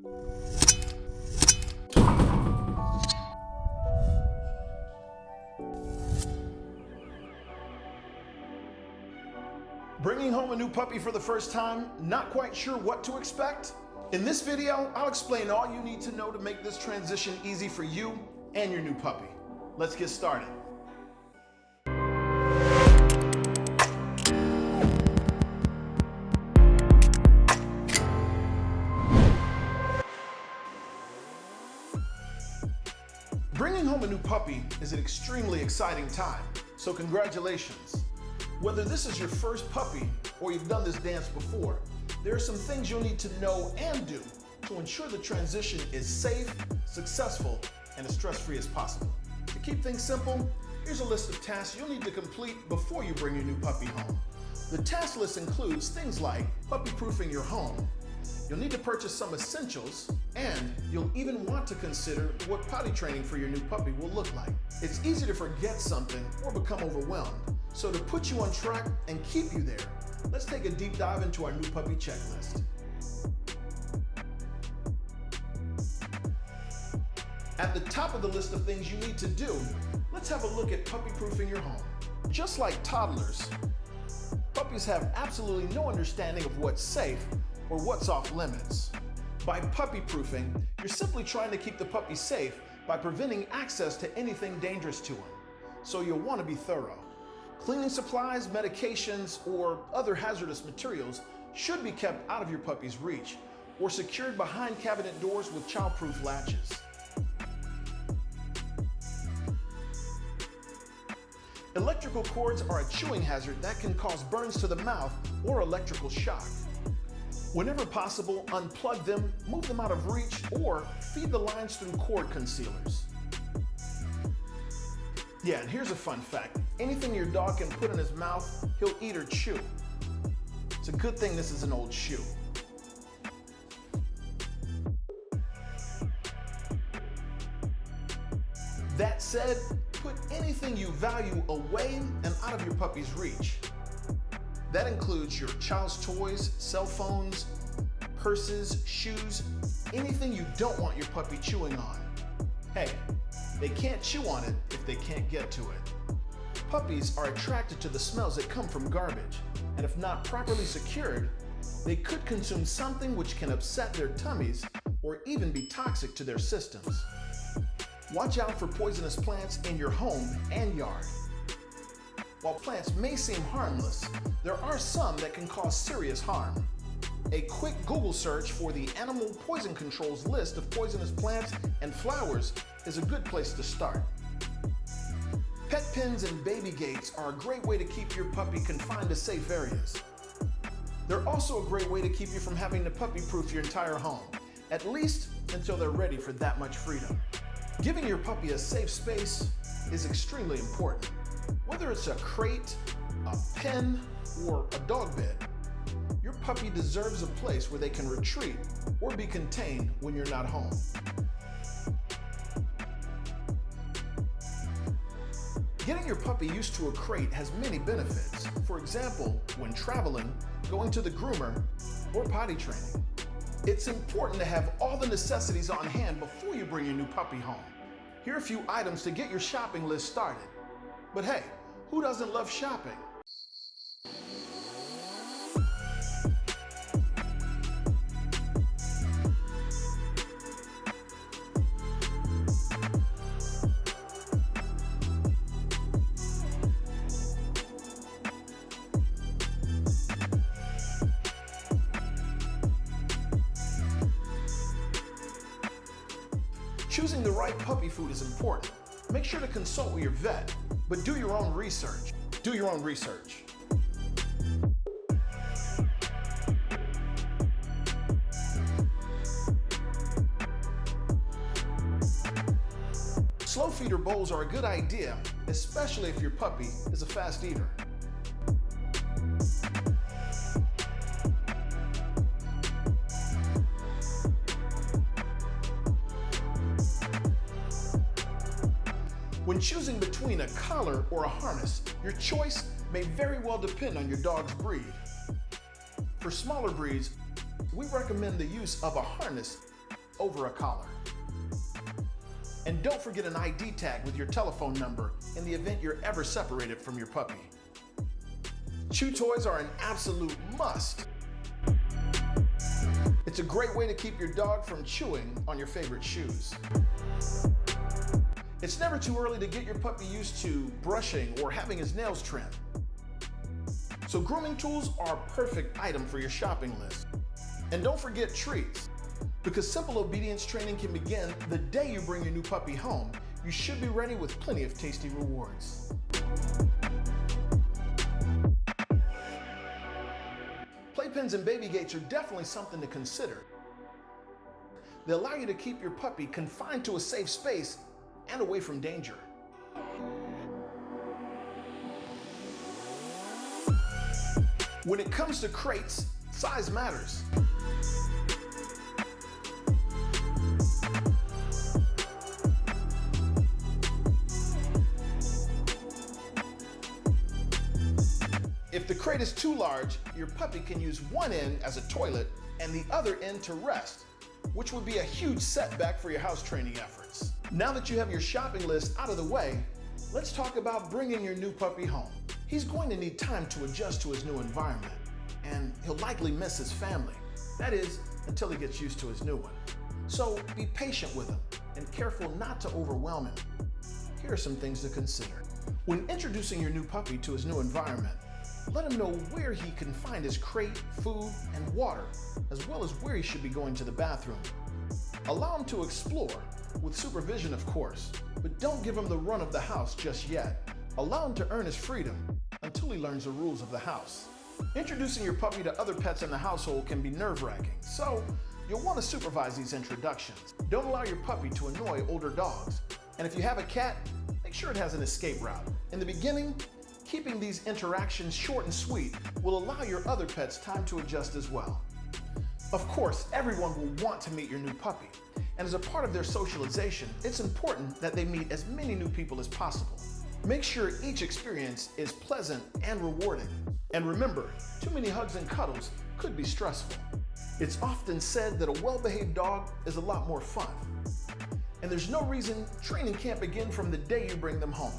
Bringing home a new puppy for the first time, not quite sure what to expect? In this video, I'll explain all you need to know to make this transition easy for you and your new puppy. Let's get started. Bringing home a new puppy is an extremely exciting time, so congratulations. Whether this is your first puppy or you've done this dance before, there are some things you'll need to know and do to ensure the transition is safe, successful, and as stress-free as possible. To keep things simple, here's a list of tasks you'll need to complete before you bring your new puppy home. The task list includes things like puppy-proofing your home. You'll need to purchase some essentials, and you'll even want to consider what potty training for your new puppy will look like. It's easy to forget something or become overwhelmed. So to put you on track and keep you there, let's take a deep dive into our new puppy checklist. At the top of the list of things you need to do, let's have a look at puppy-proofing your home. Just like toddlers, puppies have absolutely no understanding of what's safe or what's off limits. By puppy-proofing, you're simply trying to keep the puppy safe by preventing access to anything dangerous to him. So you'll want to be thorough. Cleaning supplies, medications, or other hazardous materials should be kept out of your puppy's reach or secured behind cabinet doors with child-proof latches. Electrical cords are a chewing hazard that can cause burns to the mouth or electrical shock. Whenever possible, unplug them, move them out of reach, or feed the lines through cord concealers. Yeah, and here's a fun fact. Anything your dog can put in his mouth, he'll eat or chew. It's a good thing this is an old shoe. That said, put anything you value away and out of your puppy's reach. That includes your child's toys, cell phones, purses, shoes, anything you don't want your puppy chewing on. Hey, they can't chew on it if they can't get to it. Puppies are attracted to the smells that come from garbage, and if not properly secured, they could consume something which can upset their tummies or even be toxic to their systems. Watch out for poisonous plants in your home and yard. While plants may seem harmless, there are some that can cause serious harm. A quick Google search for the Animal Poison Control's list of poisonous plants and flowers is a good place to start. Pet pens and baby gates are a great way to keep your puppy confined to safe areas. They're also a great way to keep you from having to puppy-proof your entire home, at least until they're ready for that much freedom. Giving your puppy a safe space is extremely important. Whether it's a crate, a pen, or a dog bed, your puppy deserves a place where they can retreat or be contained when you're not home. Getting your puppy used to a crate has many benefits. For example, when traveling, going to the groomer, or potty training. It's important to have all the necessities on hand before you bring your new puppy home. Here are a few items to get your shopping list started. But hey, who doesn't love shopping? Choosing the right puppy food is important. Make sure to consult with your vet, but do your own research. Do your own research. Slow feeder bowls are a good idea, especially if your puppy is a fast eater. When choosing between a collar or a harness, your choice may very well depend on your dog's breed. For smaller breeds, we recommend the use of a harness over a collar. And don't forget an ID tag with your telephone number in the event you're ever separated from your puppy. Chew toys are an absolute must. It's a great way to keep your dog from chewing on your favorite shoes. It's never too early to get your puppy used to brushing or having his nails trimmed. So grooming tools are a perfect item for your shopping list. And don't forget treats. Because simple obedience training can begin the day you bring your new puppy home, you should be ready with plenty of tasty rewards. Playpens and baby gates are definitely something to consider. They allow you to keep your puppy confined to a safe space and away from danger. When it comes to crates, size matters. If the crate is too large, your puppy can use one end as a toilet and the other end to rest, which would be a huge setback for your house training efforts. Now that you have your shopping list out of the way, let's talk about bringing your new puppy home. He's going to need time to adjust to his new environment, and he'll likely miss his family. That is, until he gets used to his new one. So be patient with him and careful not to overwhelm him. Here are some things to consider. When introducing your new puppy to his new environment, let him know where he can find his crate, food, and water, as well as where he should be going to the bathroom. Allow him to explore, with supervision of course, but don't give him the run of the house just yet. Allow him to earn his freedom until he learns the rules of the house. Introducing your puppy to other pets in the household can be nerve-wracking, so you'll want to supervise these introductions. Don't allow your puppy to annoy older dogs. And if you have a cat, make sure it has an escape route. In the beginning, keeping these interactions short and sweet will allow your other pets time to adjust as well. Of course, everyone will want to meet your new puppy, and as a part of their socialization, it's important that they meet as many new people as possible. Make sure each experience is pleasant and rewarding. And remember, too many hugs and cuddles could be stressful. It's often said that a well-behaved dog is a lot more fun. And there's no reason training can't begin from the day you bring them home.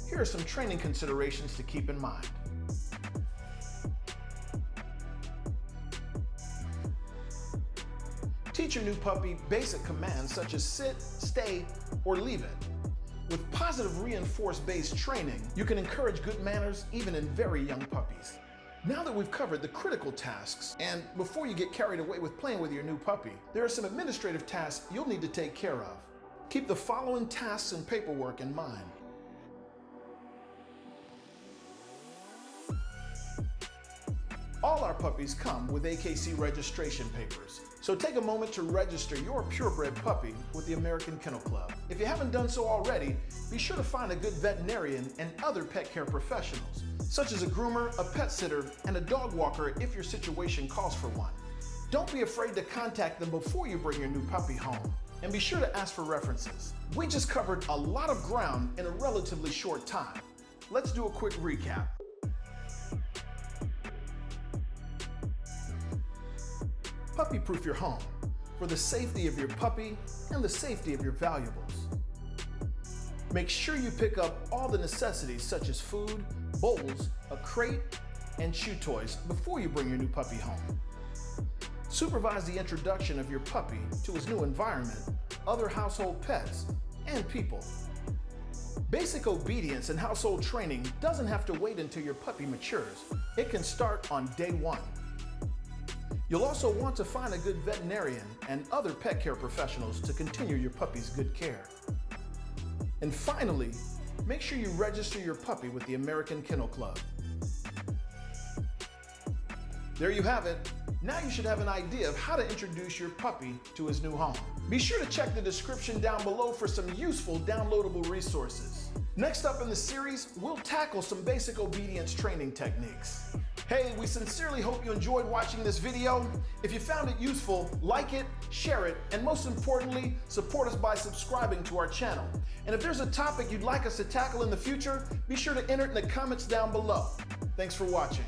Here are some training considerations to keep in mind. Teach your new puppy basic commands such as sit, stay, or leave it. With positive reinforced-based training, you can encourage good manners even in very young puppies. Now that we've covered the critical tasks, and before you get carried away with playing with your new puppy, there are some administrative tasks you'll need to take care of. Keep the following tasks and paperwork in mind. All our puppies come with AKC registration papers, so take a moment to register your purebred puppy with the American Kennel Club. If you haven't done so already, be sure to find a good veterinarian and other pet care professionals, such as a groomer, a pet sitter, and a dog walker if your situation calls for one. Don't be afraid to contact them before you bring your new puppy home, and be sure to ask for references. We just covered a lot of ground in a relatively short time. Let's do a quick recap. Puppy-proof your home for the safety of your puppy and the safety of your valuables. Make sure you pick up all the necessities such as food, bowls, a crate, and chew toys before you bring your new puppy home. Supervise the introduction of your puppy to his new environment, other household pets, and people. Basic obedience and household training doesn't have to wait until your puppy matures. It can start on day one. You'll also want to find a good veterinarian and other pet care professionals to continue your puppy's good care. And finally, make sure you register your puppy with the American Kennel Club. There you have it. Now you should have an idea of how to introduce your puppy to his new home. Be sure to check the description down below for some useful downloadable resources. Next up in the series, we'll tackle some basic obedience training techniques. Hey, we sincerely hope you enjoyed watching this video. If you found it useful, like it, share it, and most importantly, support us by subscribing to our channel. And if there's a topic you'd like us to tackle in the future, be sure to enter it in the comments down below. Thanks for watching.